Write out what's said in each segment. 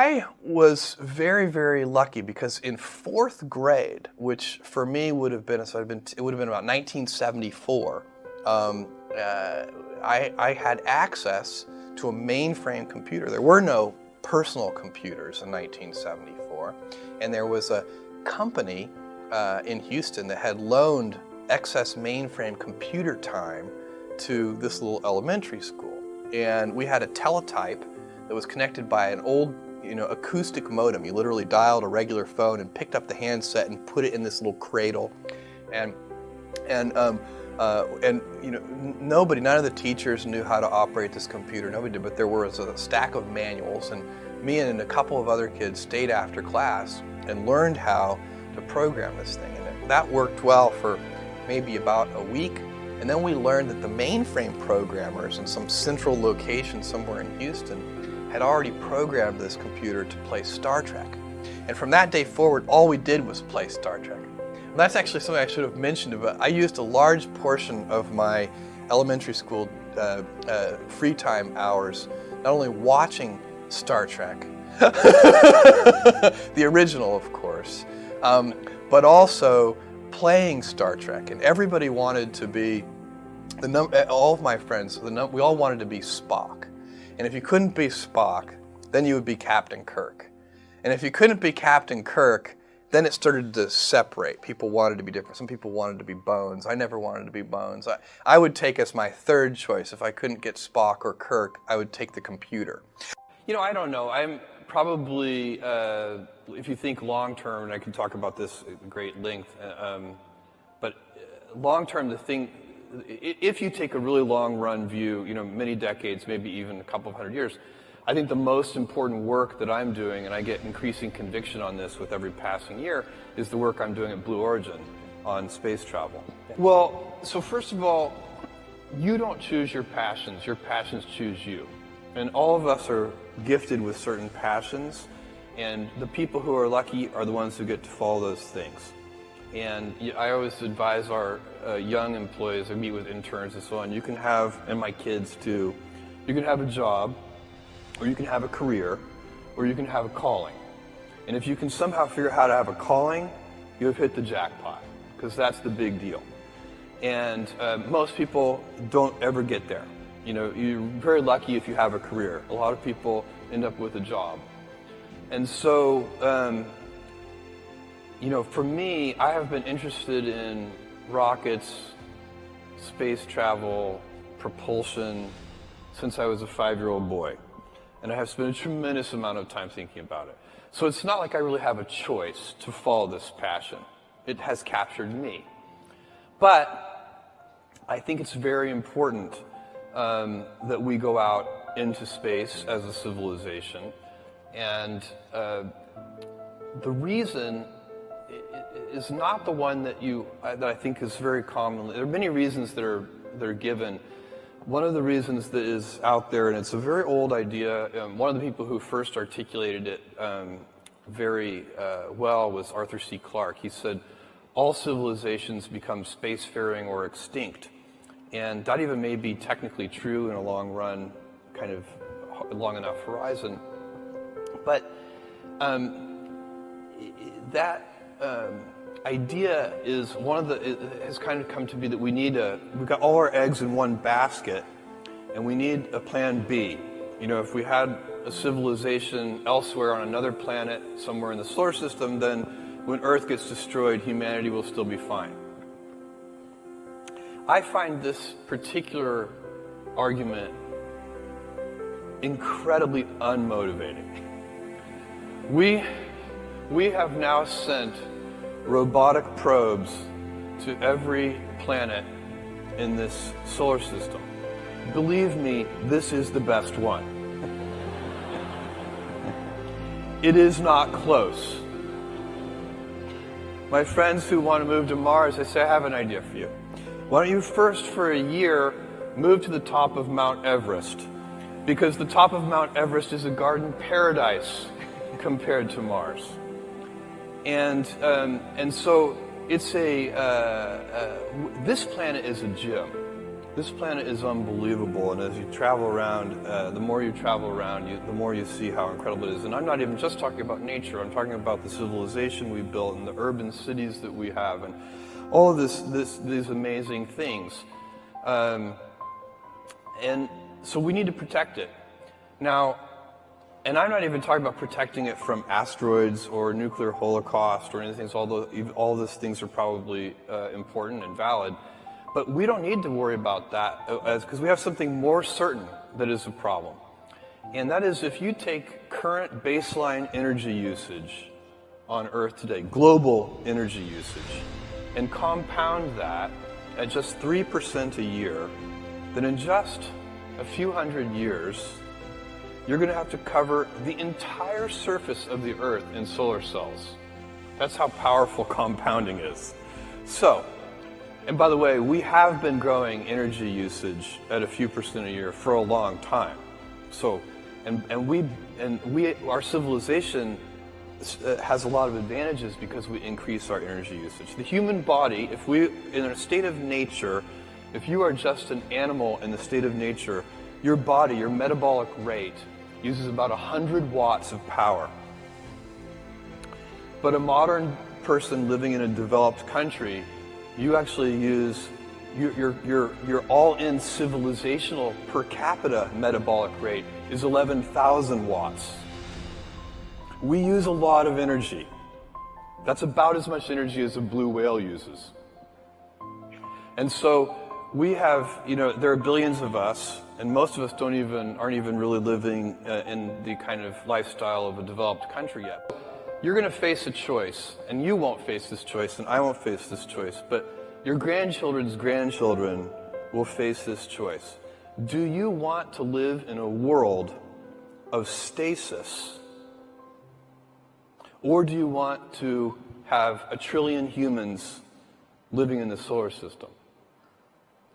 I was very, very lucky because in fourth grade, which for me would have been, it would have been about 1974, I had access to a mainframe computer. There were no personal computers in 1974, and there was a company in Houston that had loaned excess mainframe computer time to this little elementary school. And we had a teletype that was connected by an old acoustic modem. You literally dialed a regular phone and picked up the handset and put it in this little cradle, and nobody, none of the teachers knew how to operate this computer. Nobody did, but there was a stack of manuals, and me and a couple of other kids stayed after class and learned how to program this thing, and that worked well for maybe about a week. And then we learned that the mainframe programmers in some central location somewhere in Houston had already programmed this computer to play Star Trek. And from that day forward, all we did was play Star Trek. And that's actually something I should have mentioned, but I used a large portion of my elementary school free time hours not only watching Star Trek, the original of course, but also playing Star Trek. And everybody wanted to be, all of my friends, we all wanted to be Spock. And if you couldn't be Spock, then you would be Captain Kirk. And if you couldn't be Captain Kirk, then it started to separate. People wanted to be different. Some people wanted to be Bones. I never wanted to be Bones. I would take as my third choice, if I couldn't get Spock or Kirk, I would take the computer. I don't know. I'm probably, if you think long term, and I can talk about this at great length, but long term, if you take a really long run view, many decades, maybe even a couple of hundred years, I think the most important work that I'm doing, and I get increasing conviction on this with every passing year, is the work I'm doing at Blue Origin on space travel. Well, so first of all, you don't choose your passions choose you. And all of us are gifted with certain passions, and the people who are lucky are the ones who get to follow those things. And I always advise our young employees, I meet with interns and so on, you can have, and my kids too, you can have a job, or you can have a career, or you can have a calling. And if you can somehow figure out how to have a calling, you have hit the jackpot, because that's the big deal. And most people don't ever get there. You're very lucky if you have a career. A lot of people end up with a job. And so, for me, I have been interested in rockets, space travel, propulsion, since I was a 5-year-old boy. And I have spent a tremendous amount of time thinking about it. So it's not like I really have a choice to follow this passion. It has captured me. But I think it's very important that we go out into space as a civilization. And the reason is not the one that I think is very common. There are many reasons that are given. One of the reasons that is out there, and it's a very old idea, one of the people who first articulated it very well was Arthur C. Clarke. He said, all civilizations become spacefaring or extinct. And that even may be technically true in a long run, kind of long enough horizon. But that idea is it has kind of come to be that we've got all our eggs in one basket, and we need a plan B. If we had a civilization elsewhere on another planet, somewhere in the solar system, then when Earth gets destroyed, humanity will still be fine. I find this particular argument incredibly unmotivating. We have now sent robotic probes to every planet in this solar system. Believe me, this is the best one. It is not close. My friends who want to move to Mars, I say, I have an idea for you. Why don't you first, for a year, move to the top of Mount Everest? Because the top of Mount Everest is a garden paradise compared to Mars. And so it's this planet is a gym. This planet is unbelievable, and as you travel around, the more you travel around, the more you see how incredible it is. And I'm not even just talking about nature. I'm talking about the civilization we built and the urban cities that we have, and all of these amazing things. And so we need to protect it. Now, and I'm not even talking about protecting it from asteroids or nuclear holocaust or anything, although all these things are probably important and valid. But we don't need to worry about that because we have something more certain that is a problem. And that is, if you take current baseline energy usage on Earth today, global energy usage, and compound that at just 3% a year, then in just a few hundred years, you're going to have to cover the entire surface of the Earth in solar cells. That's how powerful compounding is. So, and by the way, we have been growing energy usage at a few percent a year for a long time. So, our civilization has a lot of advantages because we increase our energy usage. The human body, in a state of nature, if you are just an animal in the state of nature, your body, your metabolic rate, uses about 100 watts of power. But a modern person living in a developed country, you actually use your all-in civilizational per capita metabolic rate is 11,000 watts. We use a lot of energy. That's about as much energy as a blue whale uses. And so we have, there are billions of us, and most of us aren't even really living in the kind of lifestyle of a developed country yet. You're going to face a choice, and you won't face this choice, and I won't face this choice, but your grandchildren's grandchildren will face this choice. Do you want to live in a world of stasis, or do you want to have 1 trillion humans living in the solar system?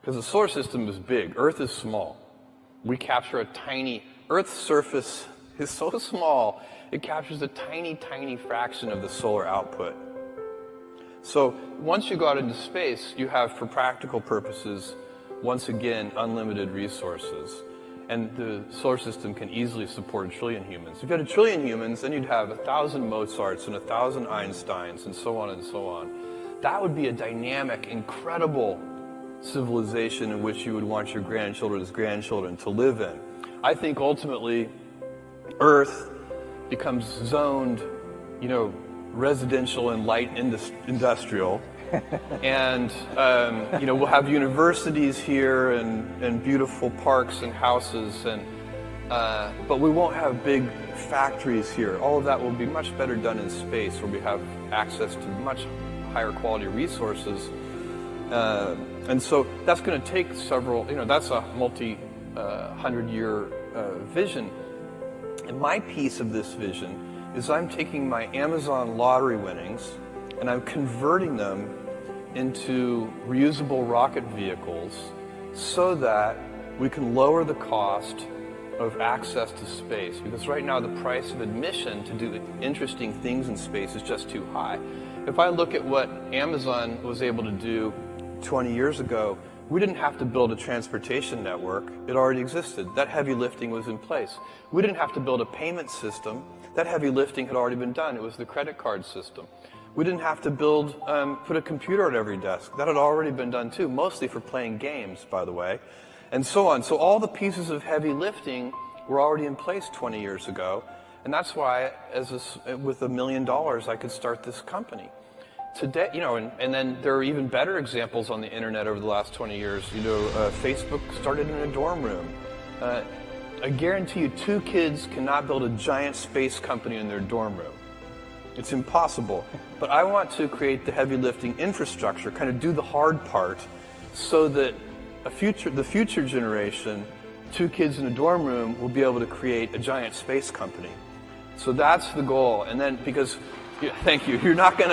Because the solar system is big. Earth is small. We capture Earth's surface is so small, it captures a tiny, tiny fraction of the solar output. So once you go out into space, you have, for practical purposes, once again, unlimited resources. And the solar system can easily support 1 trillion humans. If you had 1 trillion humans, then you'd have 1,000 Mozarts and 1,000 Einsteins and so on and so on. That would be a dynamic, incredible civilization in which you would want your grandchildren's grandchildren to live in. I think ultimately Earth becomes zoned, residential and light industrial, and we'll have universities here and beautiful parks and houses, but we won't have big factories here. All of that will be much better done in space, where we have access to much higher quality resources. And so that's going to take several, that's a multi-100-year vision. And my piece of this vision is I'm taking my Amazon lottery winnings and I'm converting them into reusable rocket vehicles so that we can lower the cost of access to space. Because right now the price of admission to do interesting things in space is just too high. If I look at what Amazon was able to do 20 years ago, we didn't have to build a transportation network. It already existed. That heavy lifting was in place. We didn't have to build a payment system. That heavy lifting had already been done. It was the credit card system. We didn't have to put a computer at every desk. That had already been done too, mostly for playing games, by the way, and so on. So all the pieces of heavy lifting were already in place 20 years ago, and that's why, with $1 million, I could start this company. Today, and then there are even better examples on the internet over the last 20 years. Facebook started in a dorm room. I guarantee you 2 kids cannot build a giant space company in their dorm room. It's impossible. But I want to create the heavy lifting infrastructure, kind of do the hard part, so that the future generation, 2 kids in a dorm room, will be able to create a giant space company. So that's the goal. And then, thank you, you're not going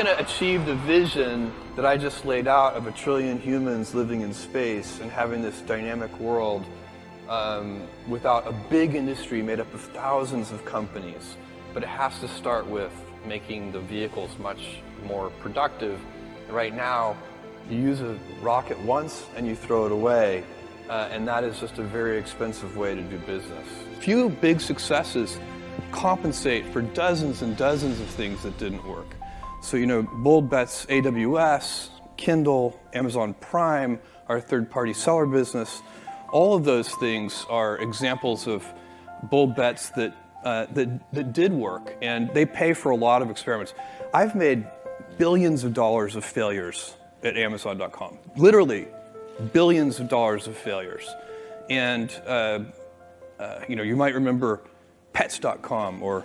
to achieve the vision that I just laid out of 1 trillion humans living in space and having this dynamic world without a big industry made up of thousands of companies. But it has to start with making the vehicles much more productive. Right now, You use a rocket once and you throw it away, and that is just a very expensive way to do business. Few big successes compensate for dozens and dozens of things that didn't work. So, bold bets, AWS, Kindle, Amazon Prime, our third-party seller business, all of those things are examples of bold bets that did work, and they pay for a lot of experiments. I've made billions of dollars of failures at Amazon.com, literally billions of dollars of failures. And you might remember Pets.com or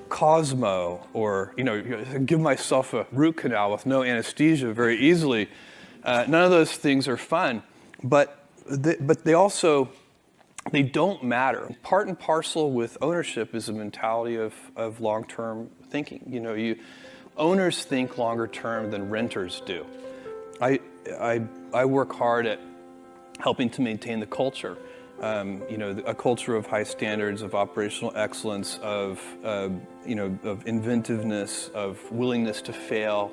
Cosmo, or give myself a root canal with no anesthesia very easily. None of those things are fun, but they don't matter. Part and parcel with ownership is a mentality of long-term thinking. Owners think longer term than renters do. I work hard at helping to maintain the culture. A culture of high standards, of operational excellence, of inventiveness, of willingness to fail,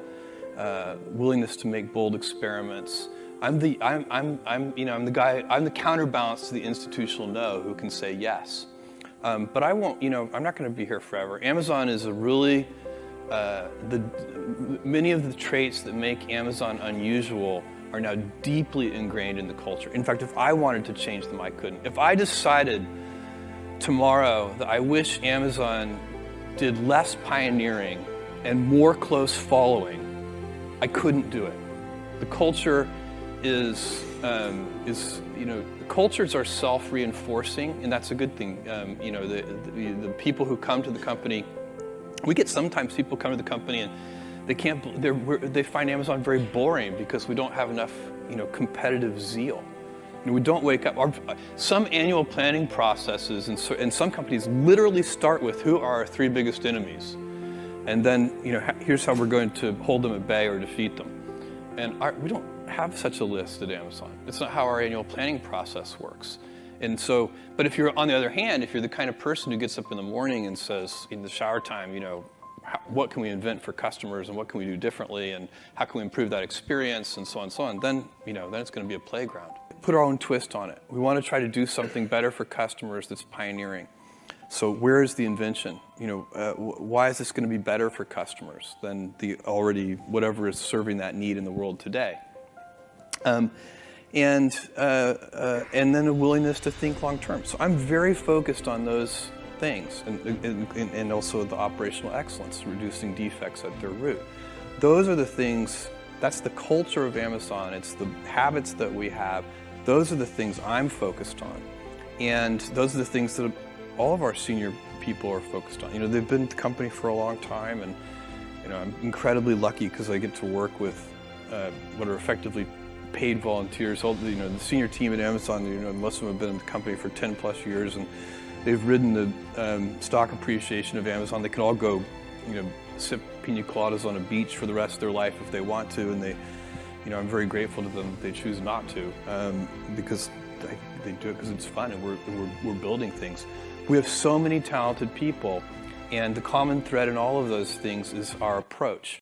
willingness to make bold experiments. I'm the counterbalance to the institutional no who can say yes. But I won't. I'm not going to be here forever. Amazon is a really many of the traits that make Amazon unusual are now deeply ingrained in the culture. In fact, if I wanted to change them, I couldn't. If I decided tomorrow that I wish Amazon did less pioneering and more close following, I couldn't do it. The culture cultures are self-reinforcing, and that's a good thing. The people who come to the company, sometimes people come to the company and they find Amazon very boring because we don't have enough, competitive zeal. We don't wake up. Some annual planning processes and some companies literally start with who are our 3 biggest enemies, and then here's how we're going to hold them at bay or defeat them. And we don't have such a list at Amazon. It's not how our annual planning process works. And so, but if you're, on the other hand, if you're the kind of person who gets up in the morning and says in the shower time, what can we invent for customers and what can we do differently and how can we improve that experience and so on, then it's going to be a playground. Put our own twist on it. We want to try to do something better for customers that's pioneering. So where is the invention? Why is this going to be better for customers than whatever is serving that need in the world today? And then a willingness to think long term. So I'm very focused on those things, and also the operational excellence, reducing defects at their root. Those are the things. That's the culture of Amazon. It's the habits that we have. Those are the things I'm focused on, and those are the things that all of our senior people are focused on. They've been at the company for a long time, and I'm incredibly lucky because I get to work with what are effectively paid volunteers. The senior team at Amazon, most of them have been in the company for 10 plus years, and they've ridden the stock appreciation of Amazon. They can all go, sip pina coladas on a beach for the rest of their life if they want to, and I'm very grateful to them that they choose not to, because they do it because it's fun and we're building things. We have so many talented people, and the common thread in all of those things is our approach.